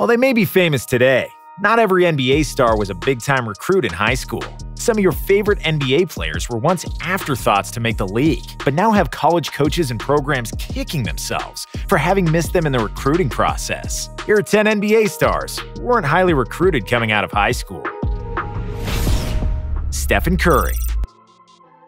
While they may be famous today, not every NBA star was a big-time recruit in high school. Some of your favorite NBA players were once afterthoughts to make the league, but now have college coaches and programs kicking themselves for having missed them in the recruiting process. Here are 10 NBA stars who weren't highly recruited coming out of high school. Stephen Curry.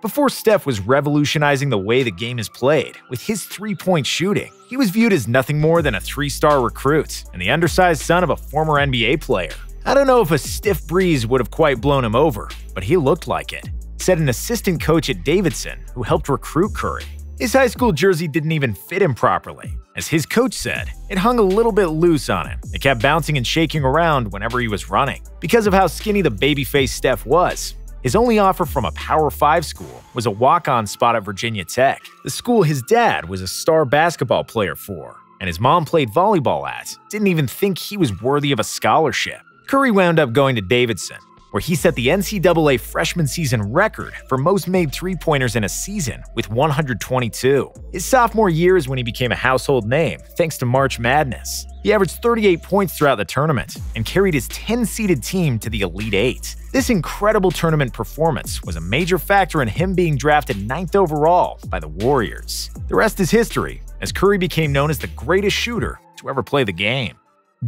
Before Steph was revolutionizing the way the game is played with his three-point shooting, he was viewed as nothing more than a three-star recruit and the undersized son of a former NBA player. I don't know if a stiff breeze would have quite blown him over, but he looked like it, said an assistant coach at Davidson who helped recruit Curry. His high school jersey didn't even fit him properly. As his coach said, it hung a little bit loose on him. It kept bouncing and shaking around whenever he was running. Because of how skinny the babyface Steph was, his only offer from a Power 5 school was a walk-on spot at Virginia Tech, the school his dad was a star basketball player for, and his mom played volleyball at, didn't even think he was worthy of a scholarship. Curry wound up going to Davidson, where he set the NCAA freshman season record for most made three-pointers in a season with 122. His sophomore year is when he became a household name thanks to March Madness. He averaged 38 points throughout the tournament and carried his 10-seeded team to the Elite Eight. This incredible tournament performance was a major factor in him being drafted 9th overall by the Warriors. The rest is history, as Curry became known as the greatest shooter to ever play the game.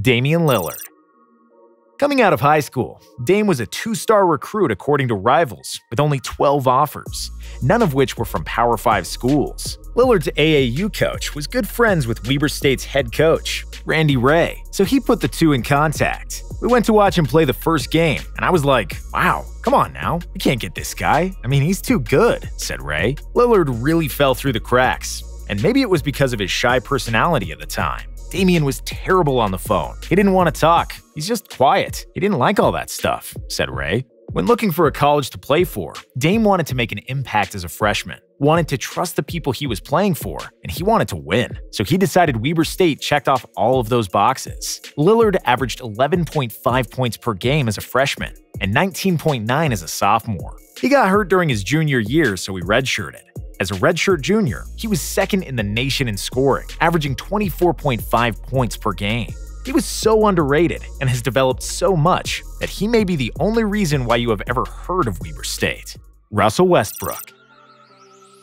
Damian Lillard. Coming out of high school, Dame was a two-star recruit according to Rivals, with only 12 offers, none of which were from Power 5 schools. Lillard's AAU coach was good friends with Weber State's head coach, Randy Ray, so he put the two in contact. We went to watch him play the first game, and I was like, wow, come on now, we can't get this guy. I mean, he's too good, said Ray. Lillard really fell through the cracks, and maybe it was because of his shy personality at the time. Damian was terrible on the phone. He didn't want to talk. He's just quiet. He didn't like all that stuff, said Ray. When looking for a college to play for, Dame wanted to make an impact as a freshman, wanted to trust the people he was playing for, and he wanted to win. So he decided Weber State checked off all of those boxes. Lillard averaged 11.5 points per game as a freshman and 19.9 as a sophomore. He got hurt during his junior year, so he redshirted. As a redshirt junior, he was second in the nation in scoring, averaging 24.5 points per game. He was so underrated and has developed so much that he may be the only reason why you have ever heard of Weber State. Russell Westbrook.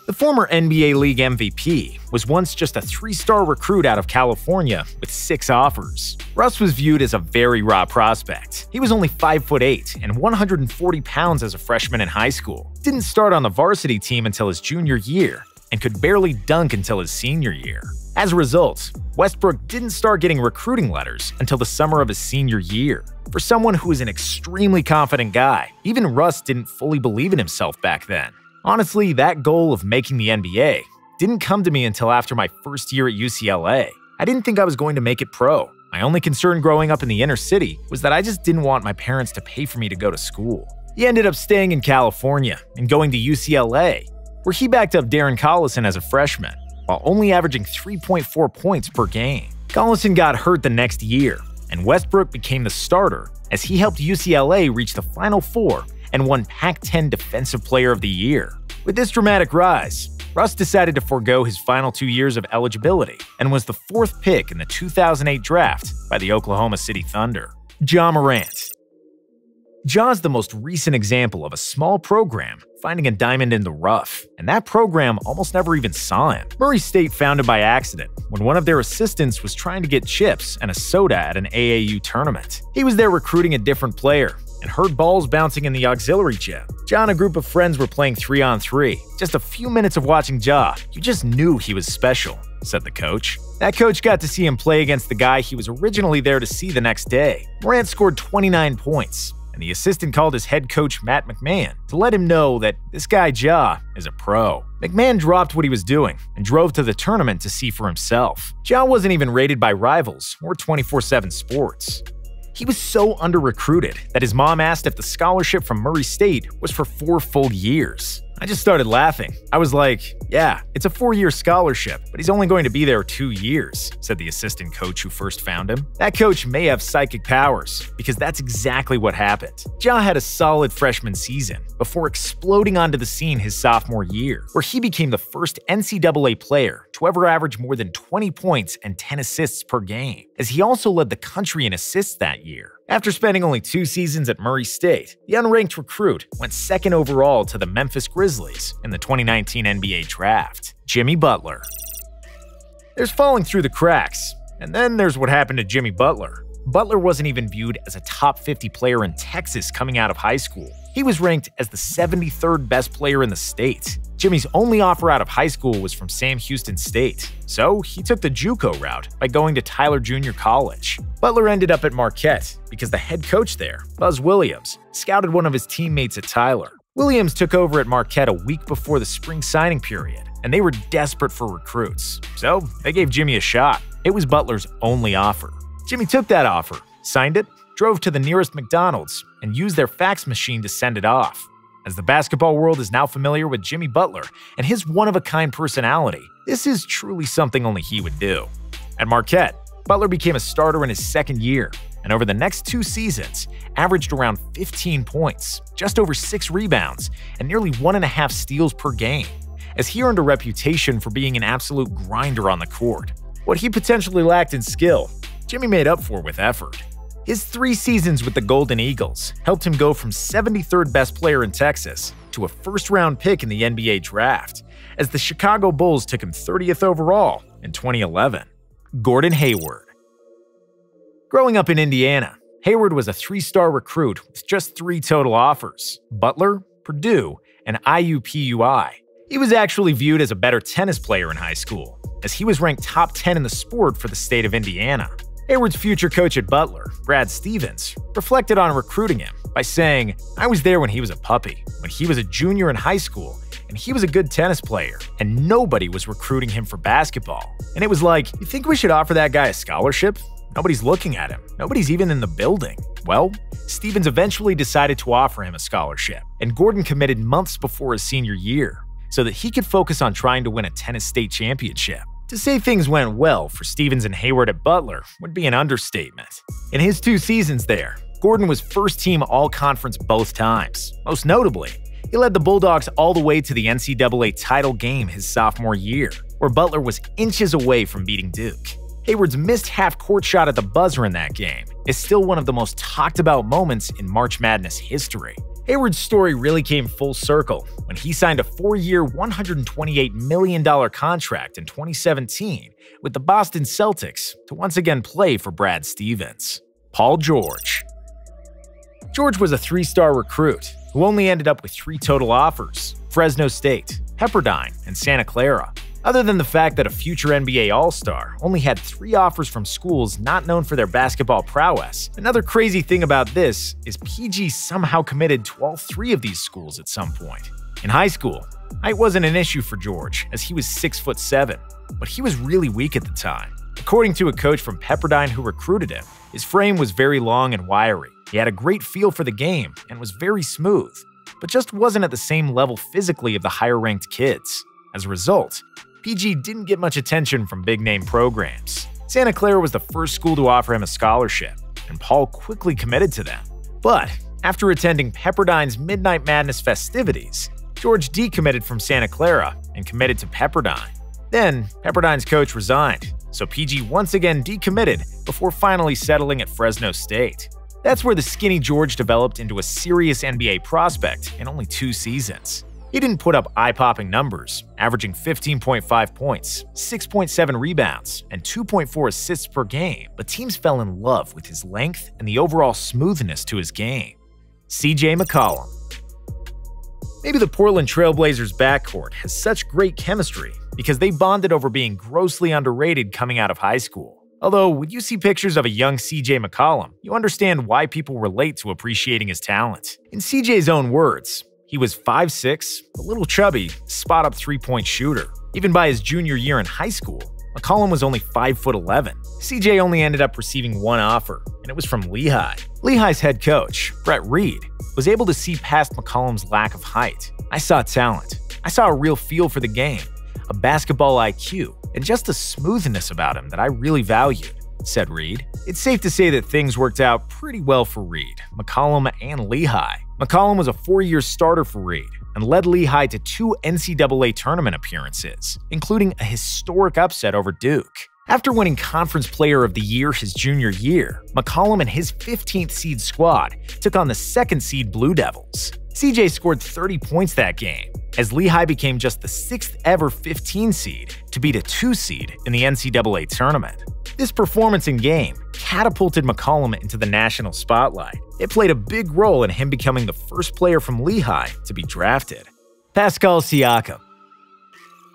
The former NBA League MVP was once just a three-star recruit out of California with 6 offers. Russ was viewed as a very raw prospect. He was only 5'8" and 140 pounds as a freshman in high school. Didn't start on the varsity team until his junior year and could barely dunk until his senior year. As a result, Westbrook didn't start getting recruiting letters until the summer of his senior year. For someone who is an extremely confident guy, even Russ didn't fully believe in himself back then. Honestly, that goal of making the NBA didn't come to me until after my first year at UCLA. I didn't think I was going to make it pro. My only concern growing up in the inner city was that I just didn't want my parents to pay for me to go to school. He ended up staying in California and going to UCLA, where he backed up Darren Collison as a freshman, while only averaging 3.4 points per game. Collison got hurt the next year, and Westbrook became the starter as he helped UCLA reach the Final Four and won Pac-10 Defensive Player of the Year. With this dramatic rise, Russ decided to forego his final 2 years of eligibility and was the 4th pick in the 2008 draft by the Oklahoma City Thunder. Ja Morant. Ja's the most recent example of a small program finding a diamond in the rough, and that program almost never even saw him. Murray State found him by accident when one of their assistants was trying to get chips and a soda at an AAU tournament. He was there recruiting a different player and heard balls bouncing in the auxiliary gym. Ja and a group of friends were playing 3-on-3. Just a few minutes of watching Ja, you just knew he was special, said the coach. That coach got to see him play against the guy he was originally there to see the next day. Morant scored 29 points, and the assistant called his head coach Matt McMahon to let him know that this guy Ja is a pro. McMahon dropped what he was doing and drove to the tournament to see for himself. Ja wasn't even rated by Rivals or 24/7 Sports. He was so under-recruited that his mom asked if the scholarship from Murray State was for 4 full years. I just started laughing. I was like, yeah, it's a 4-year scholarship, but he's only going to be there 2 years, said the assistant coach who first found him. That coach may have psychic powers, because that's exactly what happened. Ja had a solid freshman season before exploding onto the scene his sophomore year, where he became the first NCAA player to ever average more than 20 points and 10 assists per game, as he also led the country in assists that year. After spending only 2 seasons at Murray State, the unranked recruit went second overall to the Memphis Grizzlies in the 2019 NBA Draft. Jimmy Butler. There's falling through the cracks, and then there's what happened to Jimmy Butler. Butler wasn't even viewed as a top 50 player in Texas coming out of high school. He was ranked as the 73rd best player in the state. Jimmy's only offer out of high school was from Sam Houston State, so he took the JUCO route by going to Tyler Junior College. Butler ended up at Marquette because the head coach there, Buzz Williams, scouted one of his teammates at Tyler. Williams took over at Marquette a week before the spring signing period, and they were desperate for recruits, so they gave Jimmy a shot. It was Butler's only offer. Jimmy took that offer, signed it, drove to the nearest McDonald's, and used their fax machine to send it off. As the basketball world is now familiar with Jimmy Butler and his one-of-a-kind personality, this is truly something only he would do. At Marquette, Butler became a starter in his second year, and over the next 2 seasons, averaged around 15 points, just over 6 rebounds, and nearly 1.5 steals per game, as he earned a reputation for being an absolute grinder on the court. What he potentially lacked in skill, Jimmy made up for with effort. His 3 seasons with the Golden Eagles helped him go from 73rd best player in Texas to a first-round pick in the NBA Draft, as the Chicago Bulls took him 30th overall in 2011. Gordon Hayward. Growing up in Indiana, Hayward was a 3-star recruit with just 3 total offers: Butler, Purdue, and IUPUI. He was actually viewed as a better tennis player in high school, as he was ranked top 10 in the sport for the state of Indiana. Hayward's future coach at Butler, Brad Stevens, reflected on recruiting him by saying, "I was there when he was a puppy, when he was a junior in high school, and he was a good tennis player, and nobody was recruiting him for basketball. And it was like, you think we should offer that guy a scholarship? Nobody's looking at him. Nobody's even in the building." Well, Stevens eventually decided to offer him a scholarship, and Gordon committed months before his senior year so that he could focus on trying to win a tennis state championship. To say things went well for Stevens and Hayward at Butler would be an understatement. In his 2 seasons there, Gordon was first-team All-Conference both times. Most notably, he led the Bulldogs all the way to the NCAA title game his sophomore year, where Butler was inches away from beating Duke. Hayward's missed half-court shot at the buzzer in that game is still one of the most talked-about moments in March Madness history. Hayward's story really came full circle when he signed a 4-year, $128 million contract in 2017 with the Boston Celtics to once again play for Brad Stevens. Paul George. George was a 3-star recruit who only ended up with 3 total offers: Fresno State, Pepperdine, and Santa Clara. Other than the fact that a future NBA All-Star only had 3 offers from schools not known for their basketball prowess, another crazy thing about this is PG somehow committed to all 3 of these schools at some point. In high school, height wasn't an issue for George, as he was 6'7", but he was really weak at the time. According to a coach from Pepperdine who recruited him, his frame was very long and wiry. He had a great feel for the game and was very smooth, but just wasn't at the same level physically of the higher-ranked kids. As a result, PG didn't get much attention from big-name programs. Santa Clara was the first school to offer him a scholarship, and Paul quickly committed to them. But after attending Pepperdine's Midnight Madness festivities, George decommitted from Santa Clara and committed to Pepperdine. Then, Pepperdine's coach resigned, so PG once again decommitted before finally settling at Fresno State. That's where the skinny George developed into a serious NBA prospect in only 2 seasons. He didn't put up eye-popping numbers, averaging 15.5 points, 6.7 rebounds, and 2.4 assists per game, but teams fell in love with his length and the overall smoothness to his game. CJ McCollum. Maybe the Portland Trailblazers backcourt has such great chemistry because they bonded over being grossly underrated coming out of high school. Although, when you see pictures of a young CJ McCollum, you understand why people relate to appreciating his talent. In CJ's own words, he was 5'6", a little chubby, spot-up 3-point shooter. Even by his junior year in high school, McCollum was only 5'11". CJ only ended up receiving one offer, and it was from Lehigh. Lehigh's head coach, Brett Reed, was able to see past McCollum's lack of height. "I saw talent. I saw a real feel for the game, a basketball IQ, and just a smoothness about him that I really valued," said Reed. It's safe to say that things worked out pretty well for Reed, McCollum, and Lehigh. McCollum was a 4-year starter for Reed and led Lehigh to 2 NCAA tournament appearances, including a historic upset over Duke. After winning Conference Player of the Year his junior year, McCollum and his 15th seed squad took on the 2nd seed Blue Devils. CJ scored 30 points that game, as Lehigh became just the 6th ever 15 seed to beat a 2 seed in the NCAA tournament. This performance in game catapulted McCollum into the national spotlight. It played a big role in him becoming the first player from Lehigh to be drafted. Pascal Siakam.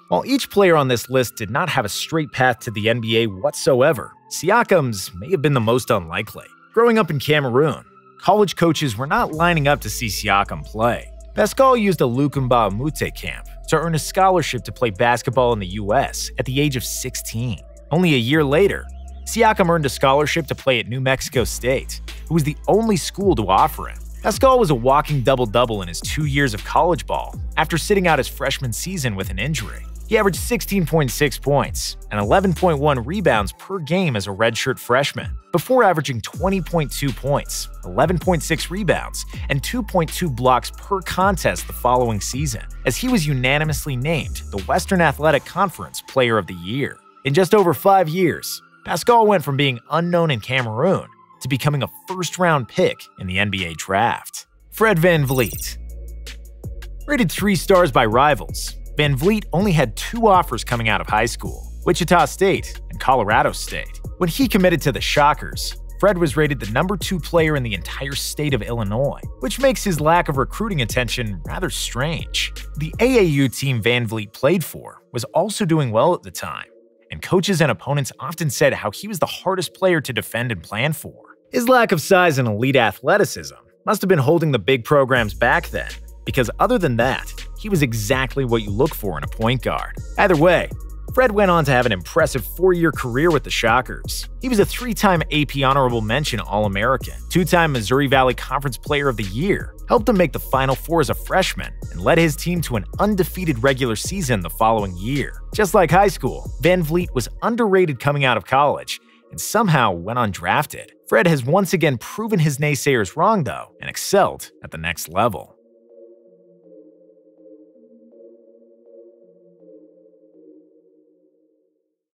While each player on this list did not have a straight path to the NBA whatsoever, Siakam's may have been the most unlikely. Growing up in Cameroon, college coaches were not lining up to see Siakam play. Pascal used a Lukemba Mute camp to earn a scholarship to play basketball in the US at the age of 16. Only a year later, Siakam earned a scholarship to play at New Mexico State, who was the only school to offer him. Pascal was a walking double-double in his 2 years of college ball after sitting out his freshman season with an injury. He averaged 16.6 points and 11.1 rebounds per game as a redshirt freshman, before averaging 20.2 points, 11.6 rebounds, and 2.2 blocks per contest the following season, as he was unanimously named the Western Athletic Conference Player of the Year. In just over 5 years, Pascal went from being unknown in Cameroon to becoming a first-round pick in the NBA draft. Fred VanVleet. Rated 3 stars by Rivals, VanVleet only had 2 offers coming out of high school, Wichita State and Colorado State. When he committed to the Shockers, Fred was rated the number 2 player in the entire state of Illinois, which makes his lack of recruiting attention rather strange. The AAU team VanVleet played for was also doing well at the time, and coaches and opponents often said how he was the hardest player to defend and plan for. His lack of size and elite athleticism must have been holding the big programs back then, because other than that, he was exactly what you look for in a point guard. Either way, Fred went on to have an impressive 4-year career with the Shockers. He was a 3-time AP Honorable Mention All-American, 2-time Missouri Valley Conference Player of the Year, helped him make the Final Four as a freshman, and led his team to an undefeated regular season the following year. Just like high school, VanVleet was underrated coming out of college, and somehow went undrafted. Fred has once again proven his naysayers wrong, though, and excelled at the next level.